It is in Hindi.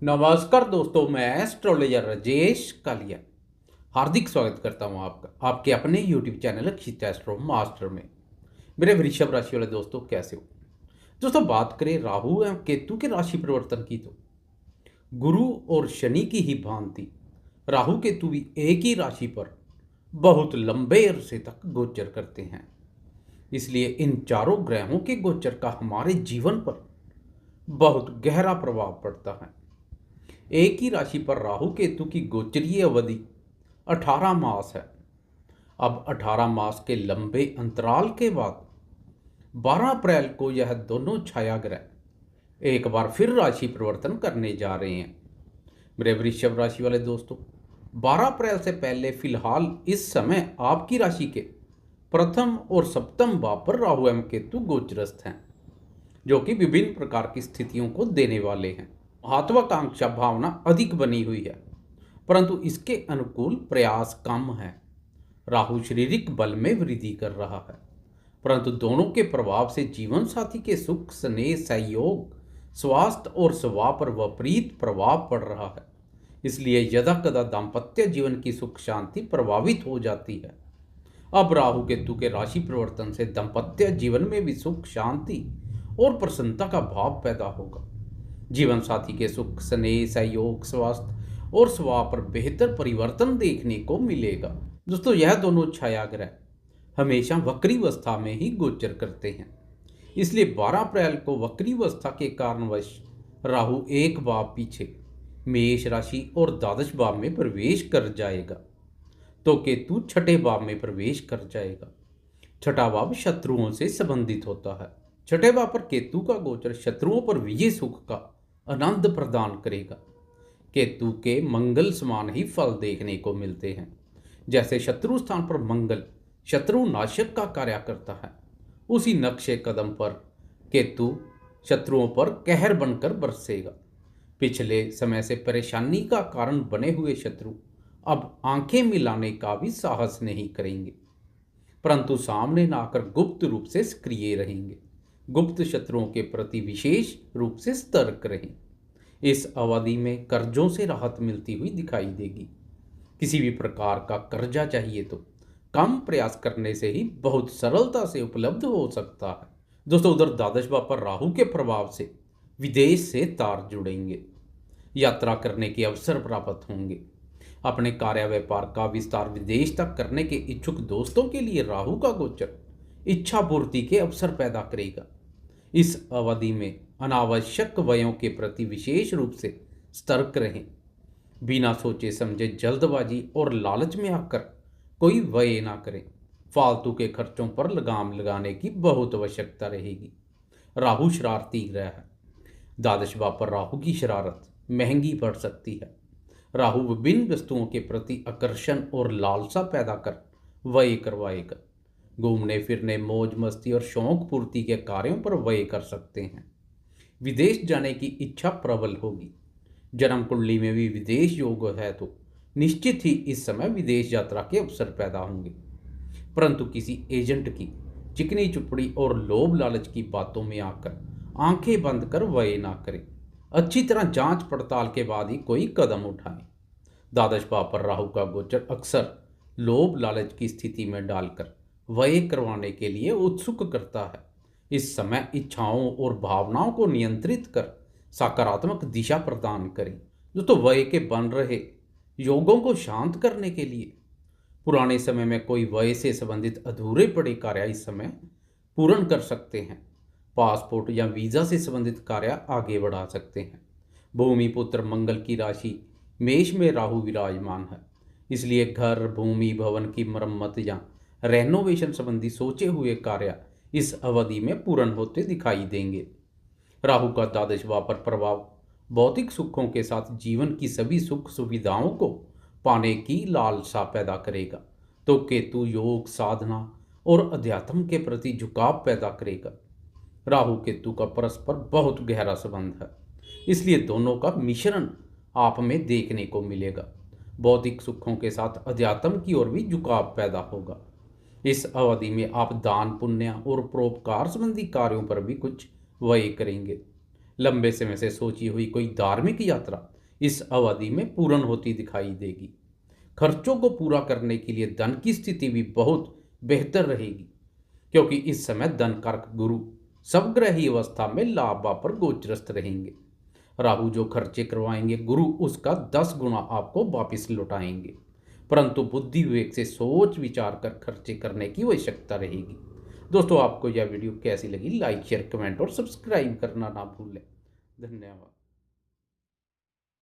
नमस्कार दोस्तों, मैं एस्ट्रोलॉजर राजेश कालिया हार्दिक स्वागत करता हूं आपका आपके अपने यूट्यूब चैनल अक्षित एस्ट्रो मास्टर में। मेरे वृषभ राशि वाले दोस्तों, कैसे हो दोस्तों? बात करें राहु एवं केतु के राशि परिवर्तन की, तो गुरु और शनि की ही भांति राहु केतु भी एक ही राशि पर बहुत लंबे अरसे तक गोचर करते हैं। इसलिए इन चारों ग्रहों के गोचर का हमारे जीवन पर बहुत गहरा प्रभाव पड़ता है। एक ही राशि पर राहु केतु की गोचरीय अवधि 18 मास है। अब 18 मास के लंबे अंतराल के बाद 12 अप्रैल को यह दोनों छाया ग्रह एक बार फिर राशि परिवर्तन करने जा रहे हैं। मेरे वृषभ राशि वाले दोस्तों, 12 अप्रैल से पहले फिलहाल इस समय आपकी राशि के प्रथम और सप्तम भाव पर राहु एवं केतु गोचरस्थ हैं, जो कि विभिन्न प्रकार की स्थितियों को देने वाले हैं। महत्वाकांक्षा भावना अधिक बनी हुई है, परंतु इसके अनुकूल प्रयास कम है। राहु शारीरिक बल में वृद्धि कर रहा है, परंतु दोनों के प्रभाव से जीवन साथी के सुख, स्नेह, सहयोग, स्वास्थ्य और स्वभाव पर विपरीत प्रभाव पड़ रहा है। इसलिए यदा कदा दाम्पत्य जीवन की सुख शांति प्रभावित हो जाती है। अब राहु केतु के राशि परिवर्तन से दाम्पत्य जीवन में भी सुख, शांति और प्रसन्नता का भाव पैदा होगा। जीवन साथी के सुख, स्नेह, सहयोग, स्वास्थ्य और स्वभाव पर बेहतर परिवर्तन देखने को मिलेगा। दोस्तों, यह दोनों छाया ग्रह हमेशा वक्रीवस्था में ही गोचर करते हैं। इसलिए 12 अप्रैल को वक्रीवस्था के कारणवश राहु एक भाव पीछे मेष राशि और द्वादश भाव में प्रवेश कर जाएगा, तो केतु छठे भाव में प्रवेश कर जाएगा। छठा भाव शत्रुओं से संबंधित होता है। छठे भाव पर केतु का गोचर शत्रुओं पर विजय सुख का आनंद प्रदान करेगा। केतु के मंगल समान ही फल देखने को मिलते हैं। जैसे शत्रु स्थान पर मंगल शत्रु नाशक का कार्य करता है, उसी नक्शे कदम पर केतु शत्रुओं पर कहर बनकर बरसेगा। पिछले समय से परेशानी का कारण बने हुए शत्रु अब आंखें मिलाने का भी साहस नहीं करेंगे, परंतु सामने न आकर गुप्त रूप से सक्रिय रहेंगे। गुप्त शत्रुओं के प्रति विशेष रूप से सतर्क रहें। इस अवधि में कर्जों से राहत मिलती हुई दिखाई देगी। किसी भी प्रकार का कर्जा चाहिए तो कम प्रयास करने से ही बहुत सरलता से उपलब्ध हो सकता है। दोस्तों, उधर द्वादश भाव पर राहु के प्रभाव से विदेश से तार जुड़ेंगे, यात्रा करने के अवसर प्राप्त होंगे। अपने कार्य व्यापार का विस्तार विदेश तक करने के इच्छुक दोस्तों के लिए राहु का गोचर इच्छा पूर्ति के अवसर पैदा करेगा। इस अवधि में अनावश्यक व्ययों के प्रति विशेष रूप से सतर्क रहें। बिना सोचे समझे जल्दबाजी और लालच में आकर कोई व्यय ना करें। फालतू के खर्चों पर लगाम लगाने की बहुत आवश्यकता रहेगी। राहु शरारती ग्रह है। द्वादश भाव पर राहु की शरारत महंगी पड़ सकती है। राहु विभिन्न वस्तुओं के प्रति आकर्षण और लालसा पैदा कर व्यय करवाएगा। घूमने फिरने, मौज मस्ती और शौक पूर्ति के कार्यों पर व्यय कर सकते हैं। विदेश जाने की इच्छा प्रबल होगी। जन्म कुंडली में भी विदेश योग है, तो निश्चित ही इस समय विदेश यात्रा के अवसर पैदा होंगे। परंतु किसी एजेंट की चिकनी चुपड़ी और लोभ लालच की बातों में आकर आंखें बंद कर व्यय ना करें। अच्छी तरह जांच पड़ताल के बाद ही कोई कदम उठाएं। द्वादश भाव पर राहु का गोचर अक्सर लोभ लालच की स्थिति में डालकर व्यय करवाने के लिए उत्सुक करता है। इस समय इच्छाओं और भावनाओं को नियंत्रित कर सकारात्मक दिशा प्रदान करें। दोस्तों, व्यय के बन रहे योगों को शांत करने के लिए पुराने समय में कोई व्यय से संबंधित अधूरे पड़े कार्य इस समय पूर्ण कर सकते हैं। पासपोर्ट या वीज़ा से संबंधित कार्य आगे बढ़ा सकते हैं। भूमि पुत्र मंगल की राशि मेष में राहु विराजमान है, इसलिए घर, भूमि, भवन की मरम्मत या रेनोवेशन संबंधी सोचे हुए कार्य इस अवधि में पूर्ण होते दिखाई देंगे। राहु का द्वादश भाव पर प्रभाव भौतिक सुखों के साथ जीवन की सभी सुख सुविधाओं को पाने की लालसा पैदा करेगा, तो केतु योग, साधना और अध्यात्म के प्रति झुकाव पैदा करेगा। राहु केतु का परस्पर बहुत गहरा संबंध है, इसलिए दोनों का मिश्रण आप में देखने को मिलेगा। भौतिक सुखों के साथ अध्यात्म की ओर भी झुकाव पैदा होगा। इस अवधि में आप दान, पुण्य और परोपकार संबंधी कार्यों पर भी कुछ व्यय करेंगे। लंबे समय से सोची हुई कोई धार्मिक यात्रा इस अवधि में पूर्ण होती दिखाई देगी। खर्चों को पूरा करने के लिए धन की स्थिति भी बहुत बेहतर रहेगी, क्योंकि इस समय धन कारक गुरु सबग्रही अवस्था में लाभ पर गोचरस्थ रहेंगे। राहु जो खर्चे करवाएंगे, गुरु उसका 10 गुना आपको वापस लौटाएंगे, परंतु बुद्धि विवेक से सोच विचार कर खर्चे करने की आवश्यकता रहेगी। दोस्तों, आपको यह वीडियो कैसी लगी? लाइक, शेयर, कमेंट और सब्सक्राइब करना ना भूलें। धन्यवाद।